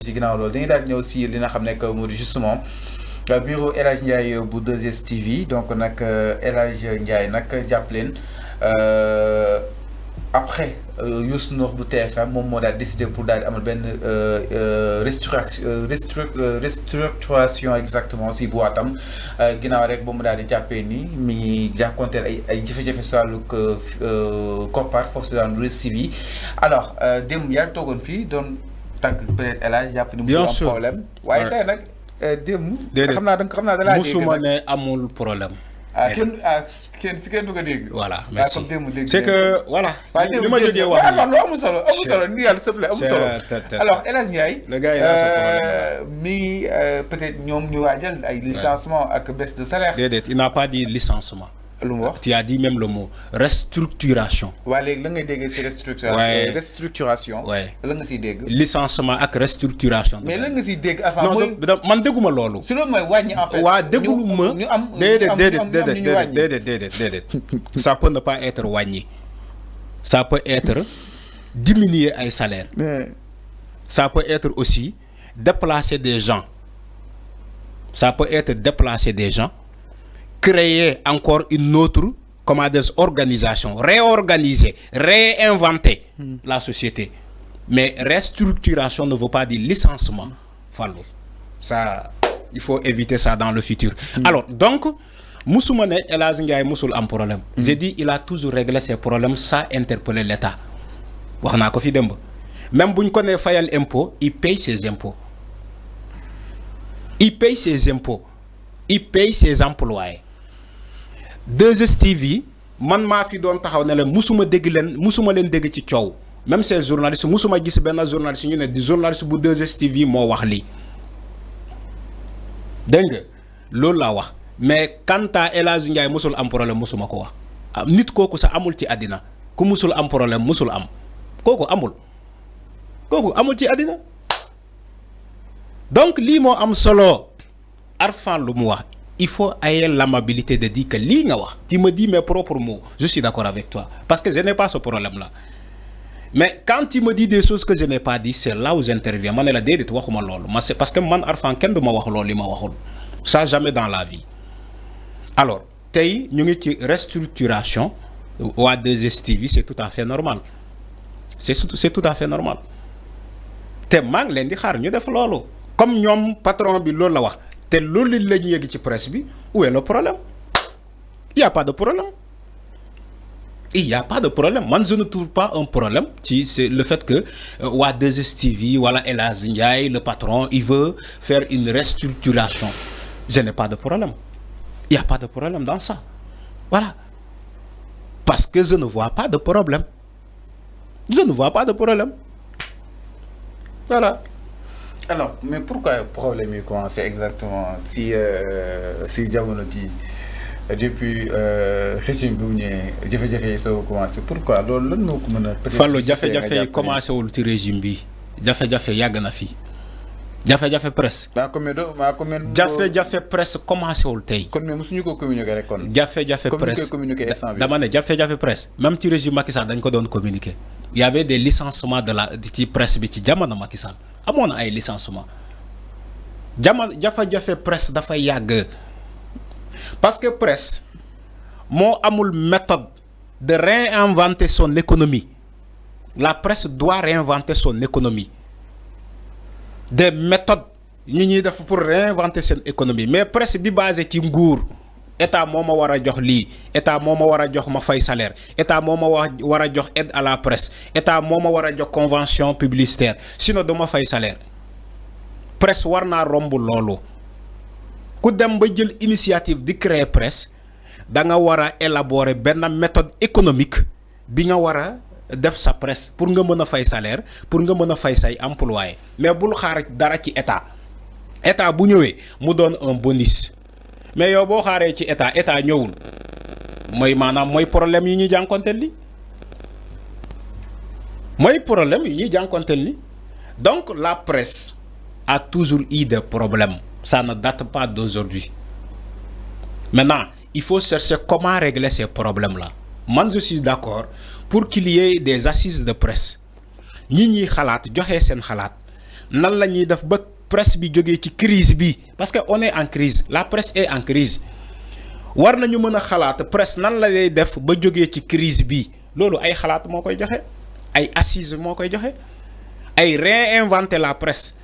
ci ginnaaw loolu dañuy daal di ñëw si li nga xam ne que moo di justement bureau El Hadj Ndiaye bu 2STV donc nag El Hadj Ndiaye nag jàpp leen après Youssou Ndour bu TFM moom moo daal décidé pour daal di amal benn restructuration exactement si bu waatam ginnaaw rek ba mu daal di jàppee ni mi ngi jànkuwanteel ay jafe-jafe si wàllu koppar foofu si wàllu RSTV alors démb yaa ngi toogoon fii doon. tàgg peut-être El Hadj jàpp ni mu am problème waaye tey nag démb xam naa da laa dégg musuma ne amul problème kenn du ko dégg voilà merci comme démb dégg c'est que voilà li ma jógee wax lu amul solo ni yàlla s'il vous plaît amul solo alors El Hadj Ndiaye le gars yi mi peut-être ñoom ñu waajal ay licenciement ak baisse de salaire déedéet il n'a pas dit licenciement lu mu wax tu as dit même le mot restructuration. waaye léegi la ngay dégg si restructuration. waaye la nga siy dégg. licenciement ak restructuration. mais la nga siy dégg avant. non man dégguma loolu. si loolu mooy wàññi en fait. waa dégguma ñu am déedéet ça peut ne pas être wàññi. ça peut être diminuer ay salaire. ça peut être aussi déplacer des gens. ça peut être déplacer des gens. Créer encore une autre organisation, réorganiser, réinventer la société. Mais restructuration ne veut pas dire licenciement. Ça, il faut éviter ça dans le futur. Alors, donc, Moussoumane El Hadj Ndiaye musul am problème. J'ai dit, il a toujours réglé ses problèmes sans interpeller l'État. Même si on connaît fayal impôt, il paye ses impôts. Il paye ses impôts. Il paye ses employés. 2STV man maa fi doon taxaw ne leen musuma leen dégg ci coow même ces journalistes musuma gis benn journaliste ñu ne di journaliste bu 2STV moo wax lii dégg nga loolu laa wax mais quant à El Hadj Ndiaye musul am problème musuma ko wax nit kooku sax amul ci àddina ku musul am problème musul am kooku amul ci àddina donc lii moo am solo Arfan lu mu wax. Il faut avoir l'amabilité de dire que tu me dis mes propres mots. Je suis d'accord avec toi. Parce que je n'ai pas ce problème-là. Mais quand tu me dis des choses que je n'ai pas dit, c'est là où j'interviens. Parce que man Arfan, ken de ma wax loli ma waxul. Ça jamais dans la vie. Alors, tay ñu ngi ci restructuration wa 2STV, c'est tout à fait normal. C'est tout à fait normal. Té mang len di xaar ñu def lolu. Comme ñom patron bi lolu la wax. Te loolu la ñu yegg ci presse bi où est le problème? Il y a pas de problème. Il y a pas de problème. Moi je ne trouve pas un problème. C'est le fait que 2STV, voilà El Hadj Ndiaye, le patron, il veut faire une restructuration. Je n'ai pas de problème. Il n'y a pas de problème dans ça. Voilà. Parce que je ne vois pas de problème. Je ne vois pas de problème. Voilà. Alors, mais pourquoi le problème est commencé exactement si jamono ji depuis régime bi mu ñëwee jafe-jafe yi soo commencé pourquoi loolu lan moo ko mën a. Fallou jafe-jafe yi commencé wul ci régime bi jafe-jafe yàgg na fi jafe-jafe presse. jafe-jafe presse commencé wul tey. kon mais mosuñu ko communiquer rek kon. jafe-jafe presse dama ne jafe-jafe presse même ci régime Macky Sall dañ ko doon communiquer. Il y avait des licenciements de la ci presse bi ci jamono Macky Sall. amoon ay licenciement jafe-jafe presse dafa yàgg parce que presse moo amul méthode de réinventer son économie. La presse doit réinventer son économie. Des méthodes ñu ñuy def pour réinventer son économie mais presse bi basé ci nguur état moo ma war a jox lii état moo ma war a jox ma fay salaire état moo ma war a jox aide à la presse état moo ma war a jox convention publicitaire sinon dama fay salaire presse war naa romb loolu ku dem ba jël initiative di créer presse da nga war a élaborer benn méthode économique bi nga war a def sa presse pour nga mën a fay salaire pour nga mën a fay say employé mais bul xaar dara ci état bu ñëwee mu doon un bonus. Mais yow boo xaaree ci état ñëwul mooy maanaam mooy problème yi ñuy jànkonteel li donc la presse a toujours eu des problèmes ça ne date pas d'aujourd'hui. Maintenant il faut chercher comment régler ces problèmes là. Moi je suis d'accord pour qu'il y ait des assises de presse ñi ñi xalaat joxe seen xalaat nan la ñuy def ba presse bi jógee ci crise bi parce que on est en crise la presse est en crise war nañu mën a xalaat presse nan la lay def ba jógee ci crise bi loolu ay xalaat moo koy joxe ay assises moo koy joxe ay réinventer la presse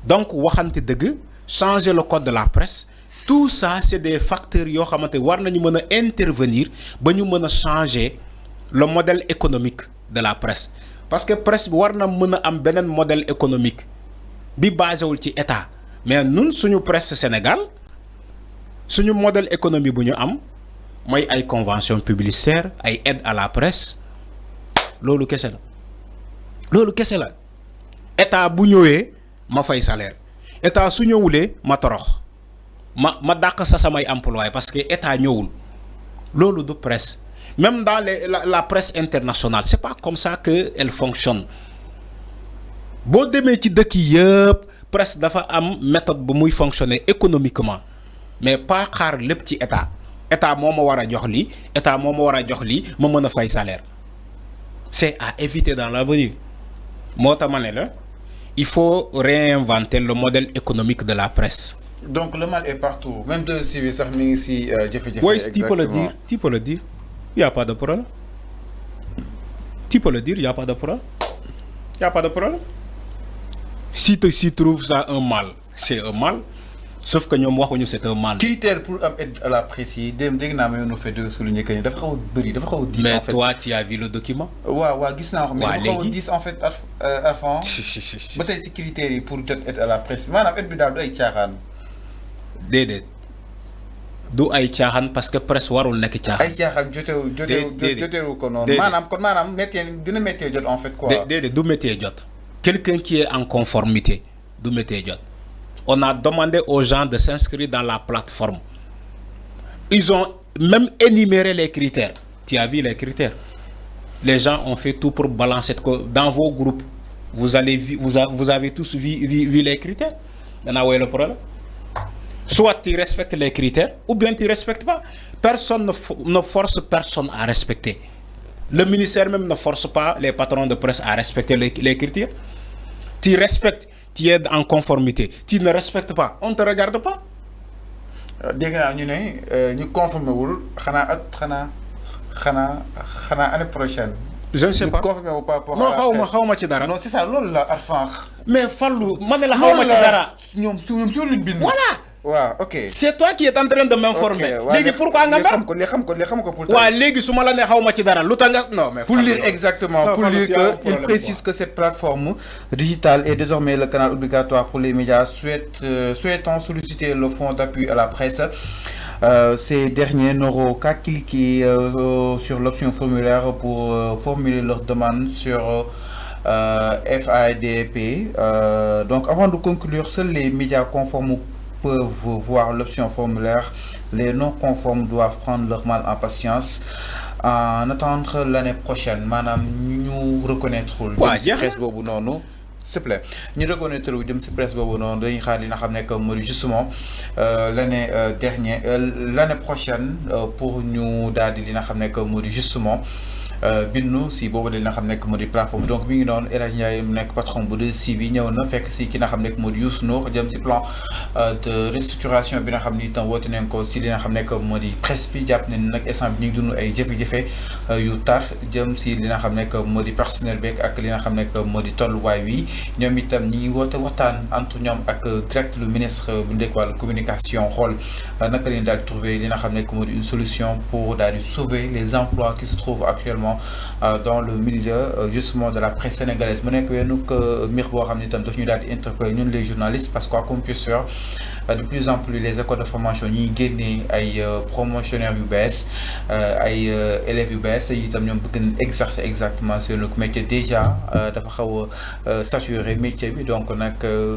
donc waxante dëgg changer le code de la presse tout ça c'est des facteurs yoo xamante war nañu mën a intervenir ba ñu mën a changer le modèle économique de la presse parce que presse bi war na mën a am beneen modèle économique bi basé wul ci état mais ñun suñu presse Sénégal suñu modèle économique bu ñu am mooy ay convention publicitaire ay aide à la presse loolu kese la état bu ñëwee ma fay salaire état su ñëwulee ma torox ma dàq sa samay employé parce que état ñëwul loolu du presse même dans la presse internationale c'est pas comme ça que elle fonctionne boo demee ci dëkk yëpp presse dafa am méthode bu muy fonctionner économiquement mais pas xaar lépp ci état moo ma war a jox lii état moo ma war a jox lii ma mën a fay salaire c'est à éviter dans l'avenir moo tax ma ne la il faut réinventer le modèle économique de la presse. Donc le mal est partout, même de civil sax mi ngi si jafe-jafe. Oui, tu peux le dire, il y a pas de problème. Tu peux le dire, il y a pas de problème. Si tu trouves ça un mal, c'est un mal. Sauf que ñoom waxuñu c'est un mal. Critère pour am aide à la presse yi dégg naa ma yoonu fait de souligner que ni dafa xaw a bëri dafa xaw a diis en fait. Mais toi tu as vu le document. waaw gis naa ko mais dafa xaw a diis en fait Arfan. ba tey ci critères yi pour jot aide à la presse maanaam aide bi daal du ay caaxaan. déedéet du ay caaxaan parce que presse warul nekk caaxaan. ay caaxaan jotewu ko noonu. maanaam métier dina métier jot en fait quoi. déedéet du métier jot. Quelqu'un qui est en conformité du métier jot. On a demandé aux gens de s'inscrire dans la plateforme. Ils ont même énuméré les critères. Tu as vu les critères? Les gens ont fait tout pour balancer dans vos groupes. Vous avez tous vu les critères. Maintenant, où est le problème? Soit tu respectes les critères, ou bien tu ne respectes pas. Personne ne force personne à respecter. Le ministère même ne force pas les patrons de presse à respecter les critères. Tu respectes. Tu es en conformité, tu ne respectes pas, on ne te regarde pas. dégg naa ñu ne ñu conformé wul xanaa année prochaine. Je ne sais pas. Conformé wu pas non xawma ci dara. Non c'est ça loolu la Arfan. Mais Fallou ma ne la xawma ci dara. ñoom su luñ bind. Voilà. waaw ok. C'est toi qui es en train de m'informer. léegi pourquoi nga xam ko pour. waaw léegi su ma la ne xawma ci dara lu tax nga non mais. pour lire exactement pour lire que il précise que cette plateforme digitale est désormais le canal obligatoire pour les médias souhaitant solliciter le fonds d'appui à la presse. Ces derniers n'auront qu'à cliquer sur l'option formulaire pour formuler leur demande sur FADP. Donc avant de conclure, seuls les médias conformes peuvent voir l'option formulaire. Les non conformes doivent prendre leur mal en patience en attendre l'année prochaine. Madame, nous reconnaîtrons le presse boobu noonu. S'il te plaît ñu reconnaître wu jëm ci presse boobu noonu dañuy xaar li nga xam ne que mooy justement l'année dernière l'année prochaine pour ñu daal di li nga xam ne que mooy justement bindu si boobu li nga xam ne que mooy plateforme donc mi ngi noonu El Hadj Ndiaye mu nekk patron bu 2STV ñëw na fekk si ki nga xam ne que mooy Youssou Ndour jëm ci plan de restructuration bi nga xam ni itam woote nañ ko si li nga xam ne que moo di presse bi jàpp nañ nag instant bi ñu ngi dund ay jafe-jafe yu tar jëm si li nga xam ne que moo di personnel beeg ak li nga xam ne que moo di tolluwaay wi ñoom itam ñi ngi woote waxtaan entre ñoom ak direct le ministre bu nekk wàllu communication xool naka leen daal di trouver li nga xam ne que moo di une solution pour daal di sauver les emplois qui se trouvent actuellement dans le milieu justement de la presse sénégalaise mu nekk wenn mbir boo xam ne itam daf ñu daal di interpeller ñun les journalistes parce que quoi qu'on puisse faire de plus en plus les écoles de formation ñi génnee ay promotionnaires yu bees ay élèves yu bees itam ñoom bëgg nañ exercer exactement seen métier déjà dafa xaw a saturé métier bi donc nag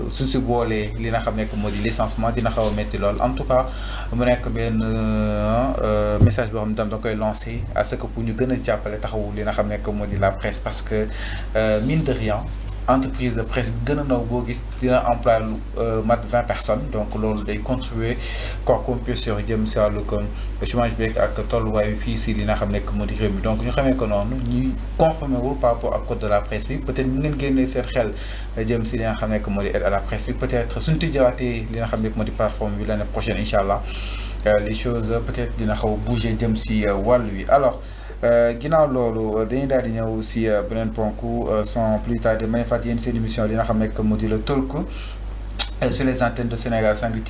suñ si boolee li nga xam ne que moo di licenciement dina xaw a métti lool en tout cas mu nekk benn message boo xam ne tam da koy lancer à ce que pour ñu gën a jàppale taxawu li nga xam ne que moo di la presse parce que mine de rien entreprise de presse bi gën a ndaw boo gis dina employé lu mat 20 personnes donc loolu day contribuer quoi qu'on puisse sur jëm si wàllu comme chômage beeg ak tolluwaay fii si li nga xam nekk moo di réew mi donc ñu xamee ko noonu ñuy conformé wul par rapport ak code de la presse bi peut-être mu ngeen génnee seen xel jëm si li nga xam nekk moo di aide à la presse bi peut-être suñu tijjawaatee li nga xam nekk moo di plateforme bi l'année prochaine incha allah les choses peut-être dina xaw a bouger jëm si wàll wi alors ginnaaw loolu dañuy daal di ñëw si beneen ponk sans plus tarder may fàttali yéen seen émission li nga xam nekk moo di le talk sur les antennes de Sénégal 5